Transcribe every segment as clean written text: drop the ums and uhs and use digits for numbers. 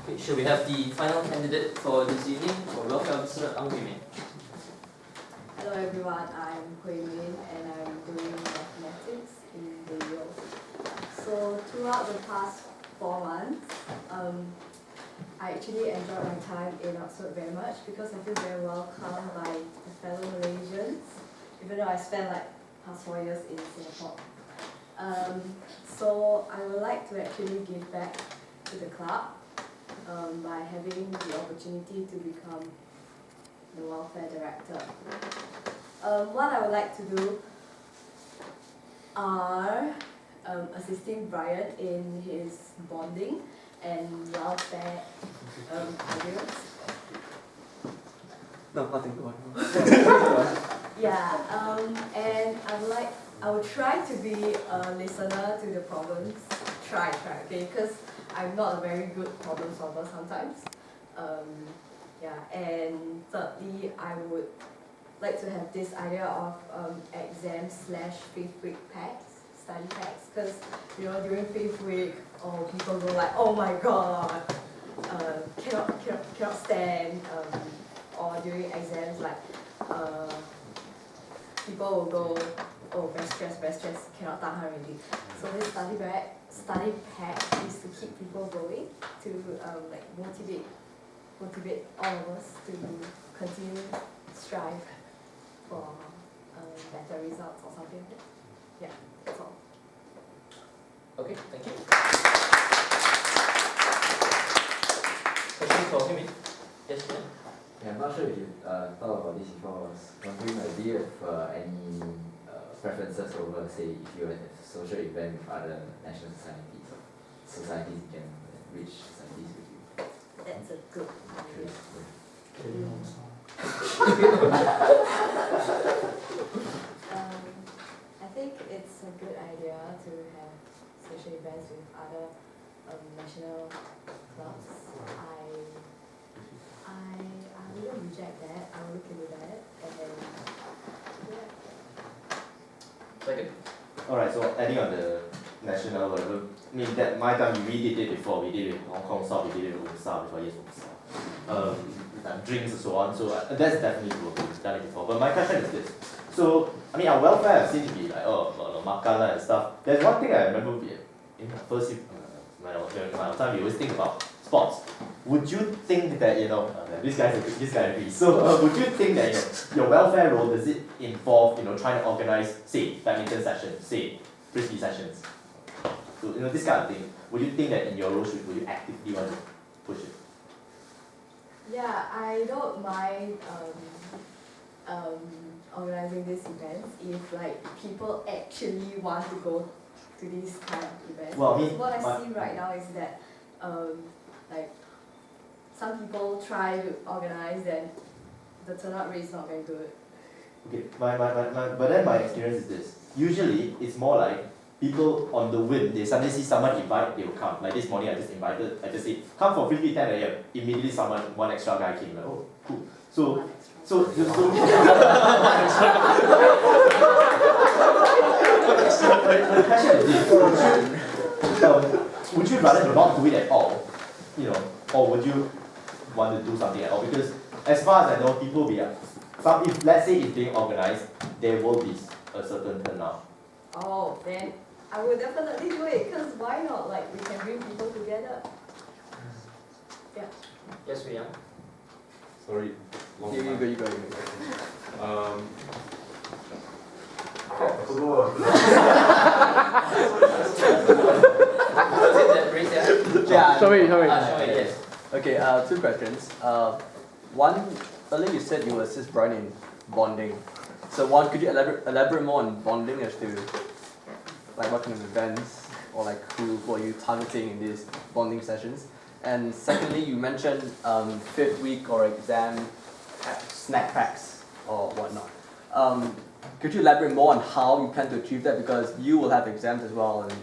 Okay, should we have the final candidate for this evening for welfare officer, Ang Hui Min? Hello everyone, I'm Hui Min and I'm doing mathematics in the UO. So throughout the past 4 months, I actually enjoyed my time in Oxford very much because I feel very welcomed by the fellow Malaysians, even though I spent like past 4 years in Singapore. So I would like to actually give back to the club by having the opportunity to become the welfare director. What I would like to do are assisting Brian in his bonding and welfare ideas. No, nothing. Go on. Yeah, and I would try to be a listener to the problems. Try, okay? Because I'm not a very good problem solver sometimes. Yeah, and thirdly, I would like to have this idea of exam/5th week packs, study packs, because during 5th week, people go like, oh my god, cannot stand, or during exams like people will go, oh very stress, cannot tahan already. So this study pack is to keep people going, to like motivate all of us to continue strive for better results or something like that. Yeah, that's all. Okay, thank you. Question for Hui Min? Yes, ma'am. Yeah, I'm not sure if you thought about this before. I was wondering, do you have any preferences over, say, if you were at a social event with other national societies or societies in general, which societies would you That's a good idea. I think it's a good idea to have social events with other national clubs. I wouldn't reject that. I will look into that and then Second. Alright, so adding on the national level, I mean that my time we did it before, we did it in Hong Kong South, we did it in South before, yes, South. Drinks and so on, so that's definitely working, we've done it before. But my question is this. So, I mean our welfare seems to be like, makan and stuff. There's one thing I remember in the first when I was in my time, we always think about sports. Would you think that, this guy agrees. So would you think that your welfare role, does it involve trying to organize, say, badminton sessions, say, frisbee sessions? So this kind of thing. Would you think that in your role would you actively want to push it? yeah, I don't mind organizing these events if like people actually want to go to these kind of events. Well, because what I see right now is that like some people try to organize, then the turnout rate is not very good. Okay, but then my experience is this. Usually, it's more like people on the whim, they suddenly see someone invite, they will come. Like this morning, I just said, come for frisbee 10 a.m. Immediately one extra guy came, like, oh, cool. So the question is this, would you rather not do it at all, or would you want to do something at all? Because as far as I know, people if let's say it's being organized, there will be a certain turnout. Oh, then I would definitely do it, because why not? Like, we can bring people together. Yeah. Yes, Wei Yang. Sorry, long You time. go. Was it that raise your hand? Yeah. Sorry. Yes. Okay, 2 questions. One, earlier you said you assist Brian in bonding. So one, could you elaborate more on bonding as to like what kind of events or like who are you targeting in these bonding sessions? And secondly, you mentioned 5th week or exam snack packs or whatnot. Could you elaborate more on how you plan to achieve that? Because you will have exams as well, and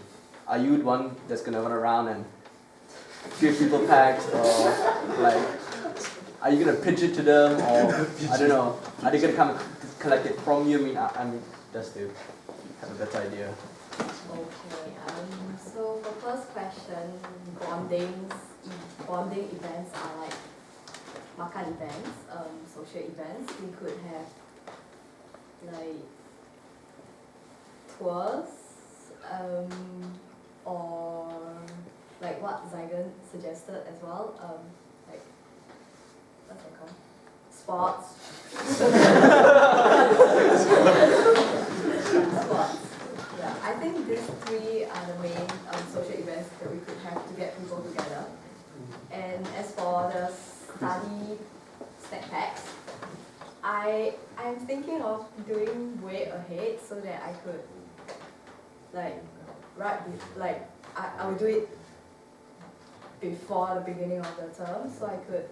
are you the one that's gonna run around and give people packs, or like, are you gonna pitch it to them, or I don't know, are they gonna come and collect it from you? I mean, just to have a better idea. Okay, so for first question, bonding bonding events are like makan events, social events. We could have like tours, or like what Zygon suggested as well, like what's that called? Sports. Sports. Yeah, I think these three are the main social events that we could have to get people together. And as for the study snack packs, I'm thinking of doing way ahead so that I could I will do it before the beginning of the term, so I could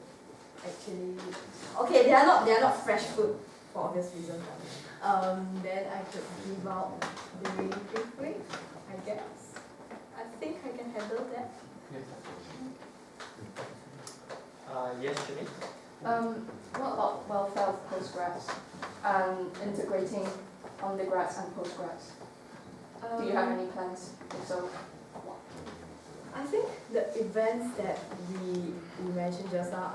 actually, okay, they are not fresh food for obvious reasons. Then I could give out during fifth week, I guess. I think I can handle that. Yes, Jimmy? What about welfare of postgrads and integrating undergrads and postgrads? Do you have any plans? If so, what? I think the events that we mentioned just now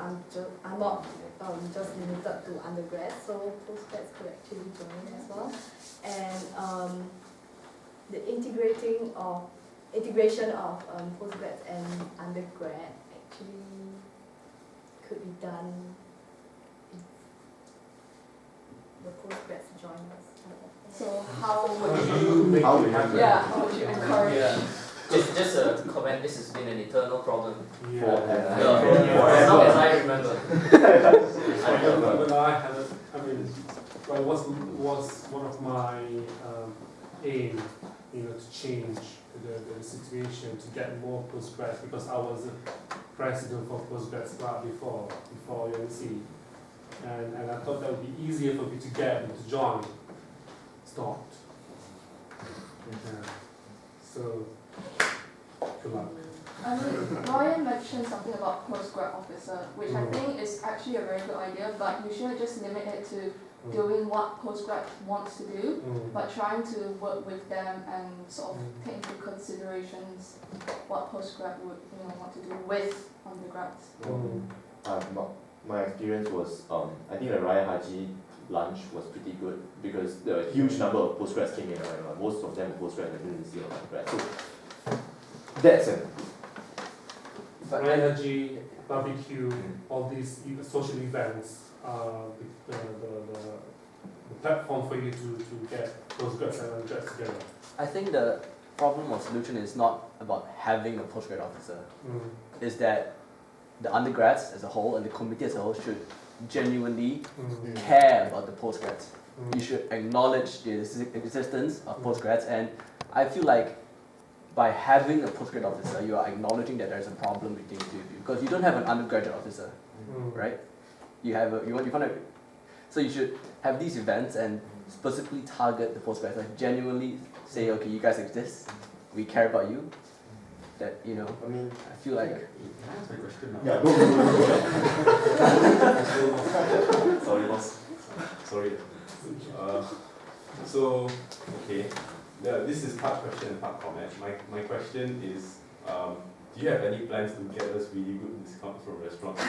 are not just limited to undergrads, so postgrads could actually join as well. And the integration of postgrads and undergrad actually could be done if the postgrads join us. So how would you? How we have How would you encourage? Yeah. Just a comment, this has been an eternal problem. forever. As long as I remember. When I had it, I mean, well, it was one of my aim, to change the situation, to get more postgrads, because I was the president for postgrads club before UNC, and I thought that would be easier for me to get them to join. Stopped. Yeah. So, good luck. Ryan mentioned something about postgrad officer, which I think is actually a very good idea, but you shouldn't just limit it to doing what postgrad wants to do, but trying to work with them and sort of take into considerations what postgrad would want to do with undergrads. My experience was, I think the Raya Haji lunch was pretty good because there were a huge number of postgrads came in, right? Most of them were postgrads, I didn't see a undergrad. So that's it. Energy, barbecue, all these social events are the platform for you to get postgrads and undergrads together. I think the problem or solution is not about having a postgrad officer. Is that the undergrads as a whole and the committee as a whole should genuinely care about the postgrads. You should acknowledge the existence of postgrads, and I feel like by having a postgrad officer, you are acknowledging that there's a problem between the two of you, because you don't have an undergraduate officer, right? You have you want to, so you should have these events and specifically target the postgrads, like genuinely say, okay, you guys exist, we care about you. That I mean, I feel like. That's my question now. yeah, go. Sorry, boss. Sorry. So, okay. This is part question and part comment. My question is, do you have any plans to get us really good discounts from restaurants?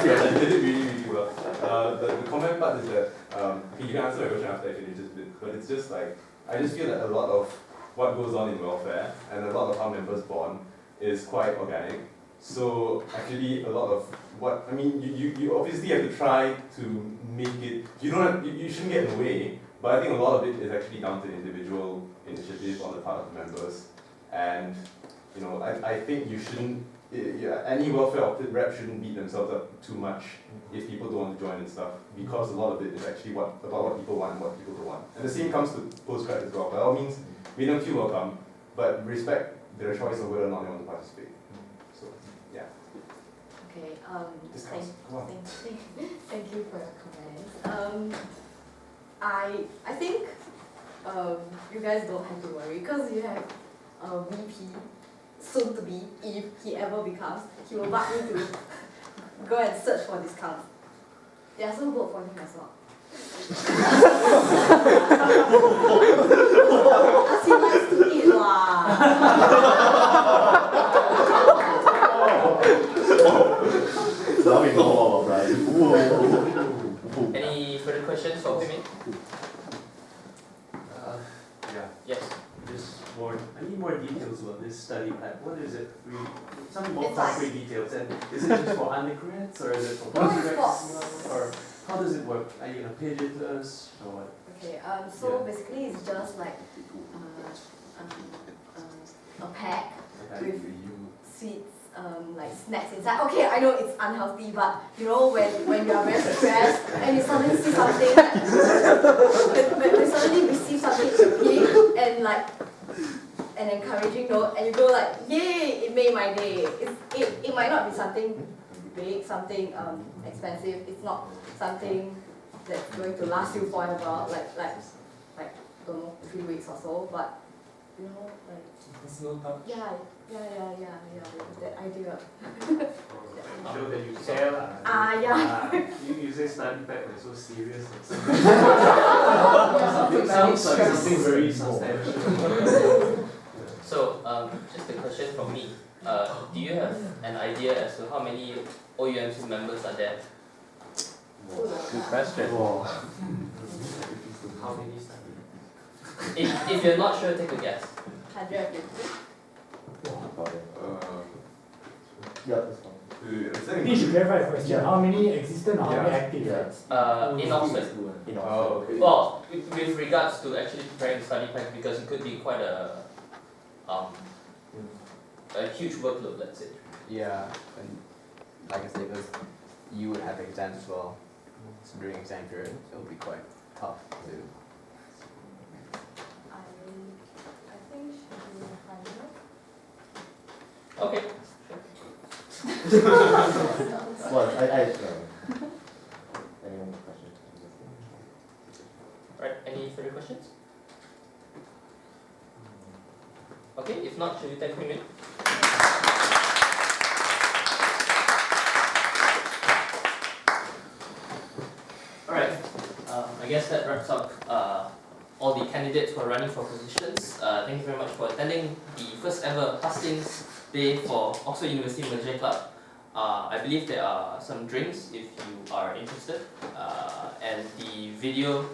Yes, I did it really well. The comment part is that, you can answer my question after I finish this bit, but it's just like, I just feel that a lot of what goes on in welfare and a lot of how members bond is quite organic. So actually a lot of what, I mean, you obviously have to try to make it, you shouldn't get in the way, but I think a lot of it is actually down to individual initiative on the part of the members. And I think you shouldn't, any welfare rep shouldn't beat themselves up too much if people don't want to join and stuff, because a lot of it is actually about what people want and what people don't want. And the same comes to postgrad as well. By all means, we don't feel welcome, but respect their choice of whether or not they want to participate. So, yeah. Okay, Discuss. Come on. thank you for your comments. I think you guys don't have to worry, because you have a VP, soon to be, if he ever becomes, he will want me to go and search for discounts. Yeah, so vote for him as well. As he likes to eat a lot. Now we know all about Brian. Any further questions for Hui Min? Yeah, Yes. just more, I need more details about this study plan. What is it? Some more It's like- concrete details. And is it just for undergrads or is it for No, it's postgrads? Or how does it work? Are you gonna pitch it to us or what? Okay, so Yeah. basically it's just like a pack with sweets, like snacks inside. Okay, I know it's unhealthy, but you know when you are very stressed and you suddenly see something, like, when you suddenly receive something big and like an encouraging note, and you go like, yay! It made my day. It might not be something big, something expensive. It's not something that's going to last you forever, like don't know 3 weeks or so, but you know like. Yeah, that idea. Show that you care lah. Yeah. You say study pack like so serious. Like Yeah. sounds like something very substantial. So, just a question from me. Do you have an idea as to how many OUMC members are there? Good question. How many study? If you're not sure, take a guess. 150. Yeah, that's fine. Maybe you should clarify the question. How many existent or how many active? In Oxford. You know, Oh, okay. Well, with regards to actually preparing study plans, because it could be quite a huge workload, let's say. Yeah, and like I said, because you would have exams as well. So during exam period, so it'll be quite tough to. I think should be 100. Okay. well, any more questions? Right. Any further questions? Okay. If not, should we thank Hui Min? All right. I guess that wraps up all the candidates who are running for positions. Thank you very much for attending the first ever Hustings Day for Oxford University Malaysia Club. I believe there are some drinks if you are interested, and the video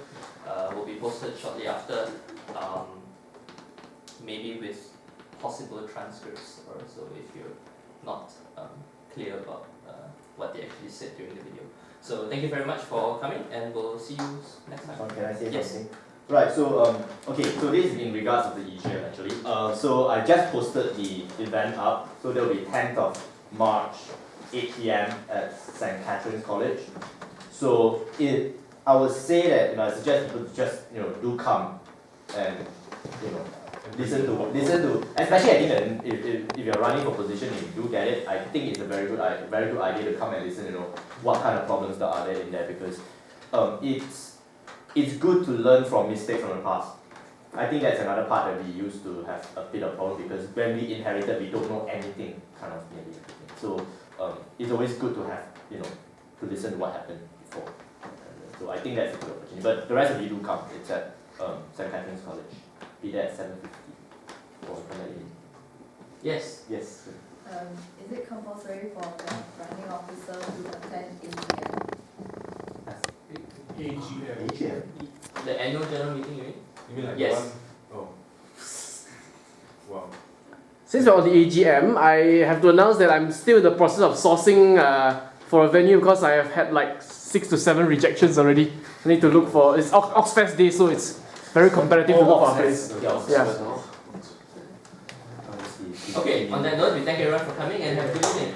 will be posted shortly after, maybe with possible transcripts or so if you're not clear about what they actually said during the video. So thank you very much for coming, and we'll see you next time. Can I say Yes. something? Right, so okay, so this is in regards to the EGM actually. So I just posted the event up, so there will be 10th of March, 8 PM at St. Catherine's College. So I would say that I suggest people to just do come and listen to especially I think that if you're running for position and you do get it, I think it's a very good idea to come and listen. What kind of problems that are there in there, because it's good to learn from mistakes from the past. I think that's another part that we used to have a bit of problem, because when we inherited, we don't know anything, kind of nearly everything. So it's always good to have to listen to what happened before. So I think that's a good opportunity. But the rest of you do come. It's at St. Catherine's College. Be there at 7:50 for coming in. Yes. Yes. Is it compulsory for the running officer to attend AGM? AGM. The annual general meeting, you mean? You mean like Yes. one? Oh. Wow. Since we're on the AGM, I have to announce that I'm still in the process of sourcing for a venue, because I have had like 6 to 7 rejections already. I need to look for, it's Oxfest Day, so it's very competitive to look for a place. Yeah. Okay. On that note, we thank everyone for coming and have a good evening.